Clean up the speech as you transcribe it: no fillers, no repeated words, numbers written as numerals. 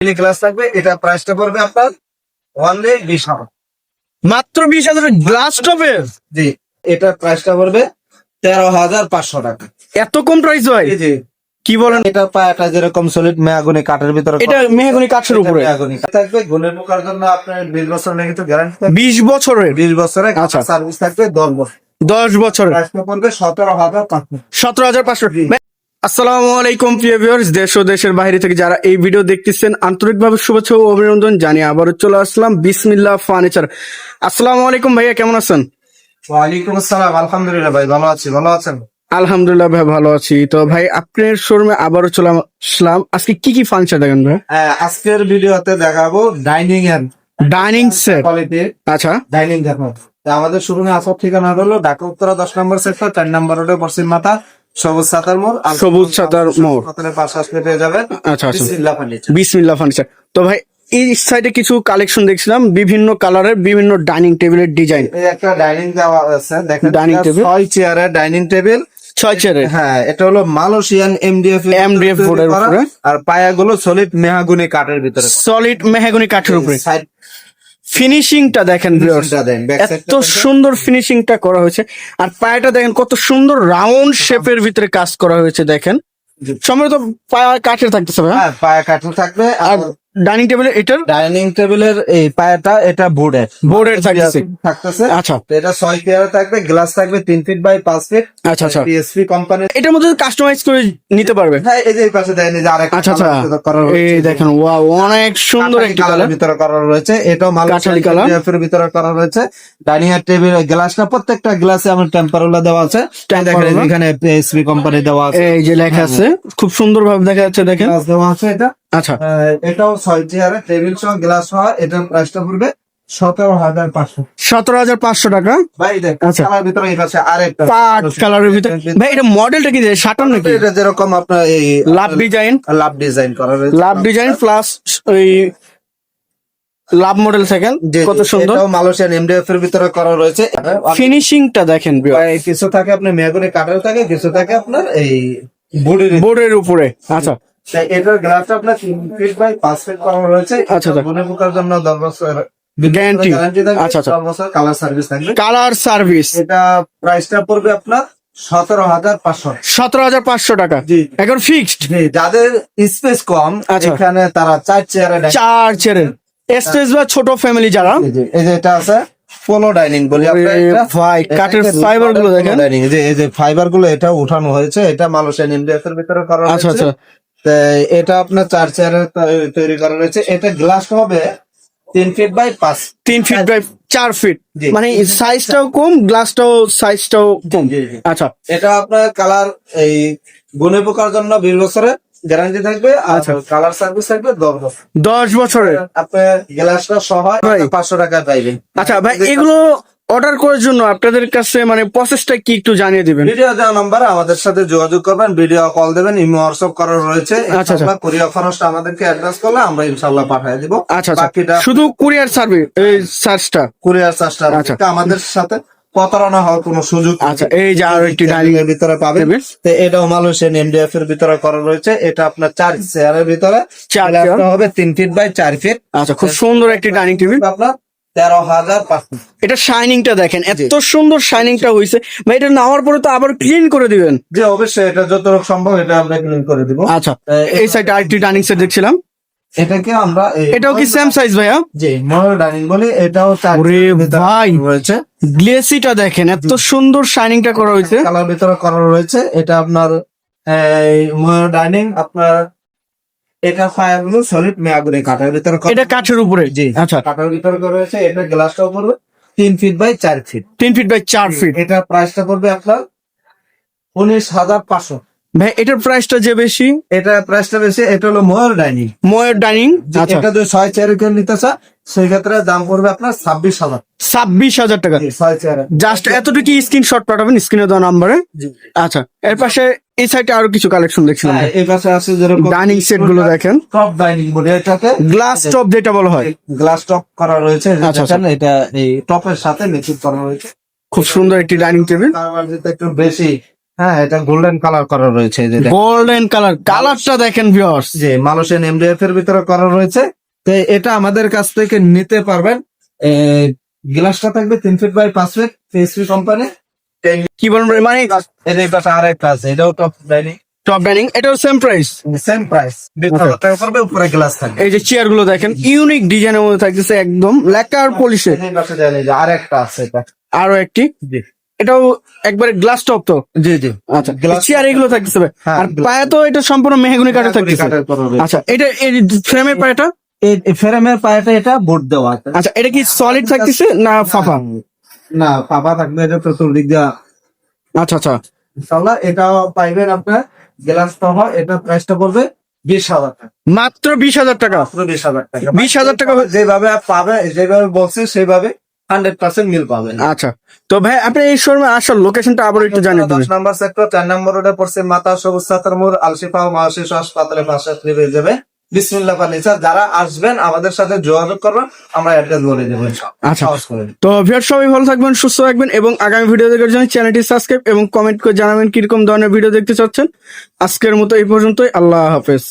Glass থাকবে, এটা প্রাইসটা পড়বে আপনার অনলি 20,000। মাত্র 20,000 গ্লাস টপের? জি, এটা প্রাইসটা পড়বে 13,500 টাকা। এত কম প্রাইস ভাই? জি, কি বলেন? এটা পায়াটা যেরকম সলিড মেহগনি কাঠের ভিতরে, এটা মেহগনি কাঠের উপরে মেহগনি থাকবে। গুণের পোকার জন্য আপনার 20 বছর লিখিত গ্যারান্টি থাকবে। 20 বছরের? 20 বছরের আচ্ছা। সার্ভিস থাকবে 10 বছর। 10 বছরের প্রাইসটা পড়বে 17,500। 17,500। আসসালামু আলাইকুম প্রিয় ভিউয়ার্স, দেশ ও দেশের বাইরে থেকে যারা এই ভিডিও দেখতেছেন আন্তরিকভাবে শুভেচ্ছা ও অভিনন্দন জানিয়ে আবারও চলে আসলাম বিসমিল্লাহ ফার্নিচার। আসসালামু আলাইকুম ভাইয়া, কেমন আছেন? ওয়ালাইকুম আসসালাম, আলহামদুলিল্লাহ ভাই ভালো আছি। ভালো আছেন? আলহামদুলিল্লাহ ভাই ভালো আছি। তো ভাই আপনার শোরুমে আবারও চলে আসলাম। আজকে কি কি ফার্নিচার দেখেন ভাই? আজকের ভিডিওতে দেখাবো ডাইনিং এর ডাইনিং সেট। কোয়ালিটির আচ্ছা, ডাইনিং দেখাবো। আমাদের শোরুমে আসার ঠিকানা হলো ঢাকা উত্তরা 10 নম্বর সেক্টর, 4 নম্বর রোডে, পশ্চিম মাথা, সবুজ ছাতার মোড়। সবুজ ছাতার মোড়। হোটেলের পাশে আসলে পেয়ে যাবেন আচ্ছা আচ্ছা, বিসমিল্লাহ ফার্নিচার। বিসমিল্লাহ ফার্নিচার। তো ভাই এই সাইডে কিছু কালেকশন দেখছিলাম, বিভিন্ন কালারের বিভিন্ন ডাইনিং টেবিলের ডিজাইন। এই একটা ডাইনিং দেওয়া আছে, দেখেন ডাইনিং টেবিল, 6 চেয়ারের ডাইনিং টেবিল, 6 চেয়ারের। হ্যাঁ, এটা হলো মালয়েশিয়ান এমডিএফ বোর্ডের উপরে, আর পায়াগুলো সলিড মেহগনি কাঠের ভিতরে, সলিড মেহগনি কাঠের উপরে। সাইড ফিনিশিংটা দেখেন ভিউয়ার্স, এত সুন্দর ফিনিশিংটা করা হয়েছে। আর পায়াটা দেখেন কত সুন্দর রাউন্ড শেপের ভিতরে কাজ করা হয়েছে। দেখেন সম্ভবত পায়া কাঠের থাকতেছে ভাই। হ্যাঁ, পায়া কাঠের থাকবে। আর ডাইনিং টেবিলের, এটার ডাইনিং টেবিলের এই পায়াটা এটা বোর্ডের থাকতেছে। আচ্ছা, তো এটা 6 চেয়ারে থাকবে, গ্লাস থাকবে 3 ফিট বাই 5 ফিট। আচ্ছা আচ্ছা, পিএসপি কোম্পানি। এটার মধ্যে কাস্টমাইজ করে নিতে পারবে। হ্যাঁ, এই যে এই পাশে দেখেন, এই যে আরেকটা আচ্ছা আচ্ছা, এই দেখেন ওয়াও, অনেক সুন্দর একটি কালার ভিতরে করা রয়েছে। এটাও কাঠালি কালার এর ভিতরে করা রয়েছে। ডাইনিং এর টেবিল গ্লাসটা প্রত্যেকটা গ্লাসে আমার টেম্পারোলা দেওয়া আছে। দেখেন এখানে পিএসপি কোম্পানি দেওয়া আছে, এই যে লেখা আছে, খুব সুন্দর ভাবে দেখা যাচ্ছে। দেখেন গ্লাস দেওয়া আছে এটা। আচ্ছা, এটাও 6 চেয়ারে টেবিল সহ গ্লাস সহ, এটার প্রাইসটা পড়বে 17,500। 17,500 টাকা। ভাই দেখ, আচ্ছা, কালার ভিতরে এই পাশে আরেকটা পাট কালারের ভিতরে। ভাই এটা মডেলটা কি শাটার নাকি? এটা যেরকম আপনার এই লাভ ডিজাইন, লাভ ডিজাইন করা রয়েছে, লাভ ডিজাইন প্লাস ওই লাভ মডেল থাকেন, কত সুন্দর। এটাও মালয়েশিয়ান এমডিএফ এর ভিতরে করা রয়েছে। ফিনিশিংটা দেখেন, কিছু থাকে আপনার মেহগনি কাঠের থাকে, কিছু থাকে আপনার এই বোর্ডের উপরে। আচ্ছা, তাই এটার গ্লাসটা আপনার 3 ফিট বাই 5 ফিট করা রয়েছে। আচ্ছা, গুণে পোকার জন্য 10 বছর গ্যারান্টি থাকবে। আচ্ছা আচ্ছা, 10 বছর কালার সার্ভিস থাকবে। Colour service. এটা প্রাইসটা পড়বে আপনার 17,500। 17,500 টাকা জি, এখন ফিক্সড। যাদের স্পেস কম, আচ্ছা, এখানে তারা 4 চেয়ারে 4 চেয়ারের স্পেস বা ছোট ফ্যামিলি যারা, এই যে এটা আছে পোলো ডাইনিং বলি আমরা এটা। ভাই কাঠের ফাইবার গুলো দেখেন, ডাইনিং এই যে ফাইবার গুলো এটা উঠানো হয়েছে, এটা মালয়েশিয়ান এমডিএফ এর ভিতরে করা আচ্ছা হয়েছে। আচ্ছা, তো এটা আপনার 4 চেয়ারে তৈরি করা রয়েছে। এটা গ্লাস হবে 3 feet by 5, 3 feet by 4 feet, জি। মানে সাইজটাও কম, গ্লাসটাও সাইজটাও কম। জি, জি। আচ্ছা, এটা আপনার কালার এই গুণে পোকার জন্য 20 বছরের গ্যারান্টি থাকবে। আচ্ছা, কালার সার্ভিস থাকবে 10 বছর। 10 বছরের। আপনার গ্লাসটা সহ ভাই 500 টাকা পাইবেন। আচ্ছা ভাই, এগুলো অর্ডার করার জন্য আপনাদের কাছে মানে প্রসেসটা কি একটু জানিয়ে দিবেন? ভিডিও দেওয়া নাম্বারে আমাদের সাথে যোগাযোগ করবেন, ভিডিও কল দেবেন, ইমো হোয়াটসঅ্যাপ করা রয়েছে। আচ্ছা আচ্ছা, কুরিয়ার খরচটা আমাদেরকে অ্যাডভান্স করলে আমরা ইনশাআল্লাহ পাঠিয়ে দিব। আচ্ছা আচ্ছা, বাকিটা শুধু কুরিয়ার সার্ভিস, এই চার্জটা, কুরিয়ার চার্জটা আচ্ছা। আমাদের সাথে প্রতারণা হওয়ার কোনো সুযোগ নেই। আচ্ছা, এই যে আরো একটি ডাইনিং এর ভিতরে পাবেন। তো এটাও মালয়েশিয়ান এমডিএফ এর ভিতরে করা রয়েছে। এটা আপনার 4 চেয়ারের ভিতরে, 4 চেয়ার হবে 3 ফিট বাই 4 ফিট। আচ্ছা, খুব সুন্দর একটি ডাইনিং টেবিল। আপনার 13,500। এটা শাইনিংটা দেখেন, এত সুন্দর শাইনিংটা হয়েছে ভাই। এটা নেওয়ার পরে তো আবার ক্লিন করে দিবেন? যে অবশ্যই, এটা যতটুকু সম্ভব এটা আমরা ক্লিন করে দিব। আচ্ছা, এই সাইডে আরেকটি ডাইনিং সেট দেখছিলাম, এটাকে আমরা এটাও কি সেম সাইজ ভাইয়া? জি, মডেল ডাইনিং বলি। এটাও 4 ভাই রয়েছে। গ্লেসিটা দেখেন, এত সুন্দর শাইনিংটা করা হয়েছে, কালার ভিতরে করা রয়েছে। এটা আপনার মডেল ডাইনিং আপনার, এটা ফায়ারগুলো সলিড মেয়াগুনি কাঠের ভিতরে করা। এটা কাঠের উপরে? জি, আচ্ছা, কাঠের ভিতরে করা রয়েছে। এটা গ্লাসটাও পড়বে 3 feet by 4 feet. 3 feet by 4 feet. এটা প্রাইসটা পড়বে আপনার 19,500। ভাই এটার প্রাইসটা যে বেশি, এটা প্রাইসটা বেশি। এটা হলো ময়ূর ডাইনিং। ময়ের ডাইনিং। আচ্ছা, এটা যদি 6 চেয়ার কেউ নিতে চায়, সেই ক্ষেত্রে দাম পড়বে আপনার 26,000। 26,000 টাকা। 6 চেয়ারে জাস্ট এতটুকু স্ক্রিনশট পাঠাবেন স্ক্রিনে দেওয়া নাম্বারে। আচ্ছা, এর পাশে এই সাইডে আরো কিছু কালেকশন দেখছিলাম। এই পাশে আছে যেরকম ডাইনিং সেট গুলো দেখেন, টপ ডাইনিং বলে এটাকে, গ্লাস টপ যেটা বলা হয়, গ্লাস টপ করা রয়েছে। আচ্ছা, দেখেন এটা এই টপের সাথে মেচিং করা রয়েছে। খুব সুন্দর একটি ডাইনিং টেবিল। কারবার যেটা একটু বেশি হ্যাঁ, এটা গোল্ডেন কালার করা রয়েছে, এই যে দেখেন। গোল্ডেন কালারটা দেখেন ভিউয়ার্স। যে মালয়েশিয়ান এমডিএফ এর ভিতরে করা রয়েছে। তো এটা আমাদের কাছ থেকে নিতে পারবেন। গ্লাসটা থাকবে 3 feet by 5 feet, PSP company. কি বলেন ভাই? মানে এই পাশে আরেকটা আছে, এটাও টপ ডাইনিং, টপ ডাইনিং, এটাও সেম প্রাইস। সেম প্রাইস, 20,000 টাকা পড়বে, উপরে গ্লাস থাকবে। এই যে চেয়ার গুলো দেখেন ইউনিক ডিজাইনের মধ্যে থাকতেছে, একদম লেকার পলিশে। এই পাশে দেন, এই যে আরেকটা আছে এটা। আরো একটি, জি এটাও একবারে গ্লাস টপ তো। জি জি। আচ্ছা, Glass চেয়ার এগুলো থাকতেছে ভাই। হ্যাঁ, আর পায়া তো এটা সম্পূর্ণ মেহগনি কাঠে থাকতেছে। কাঠের করা রয়েছে। আচ্ছা, এটা এই ফ্রেমের পায়াটা, এই ফ্রেমের পায়াটা এটা বোর্ড দেওয়া আছে। আচ্ছা এটা কি সলিড থাকতেছে না ফাফা? না, ফাঁপা থাকবে, এটা চতুর্দিক দিয়া। আচ্ছা আচ্ছা, ইনশাআল্লাহ এটাও পাইবেন আপনার গ্লাস সহ। এটা প্রাইসটা পড়বে 20,000 টাকা, মাত্র 20,000 টাকা। মাত্র 20,000 টাকা। 20,000 টাকা যেভাবে পাবে, যেভাবে বলছে সেভাবে 100% মিল পাবেন। আচ্ছা, তো ভাই আপনি এই শোরুমে আসার লোকেশনটা আবার একটু জানিয়ে দেবেন। 10 নম্বর সেক্টর, 4 নম্বর রোডে পড়ছে, মাতা সবুজ ছাতার মোড়, আলশিফা ও মহাশিশু হাসপাতালের পাশে আপনি পেয়ে যাবেন বিসমিল্লাহ ফার্নিচার। যারা আসবেন আমাদের সাথে যোগাযোগ করবেন, আমরা অ্যাড্রেস বলে দেবো ইনশাআল্লাহ। আচ্ছা। সাহস করে। তো ভিউয়ার সবাই ভালো থাকবেন, সুস্থ থাকবেন এবং আগামী ভিডিও দেখার জন্য চ্যানেলটি সাবস্ক্রাইব এবং কমেন্ট করে জানাবেন কিরকম ধরনের ভিডিও দেখতে চাচ্ছেন। আজকের মতো এই পর্যন্তই, আল্লাহ হাফেজ।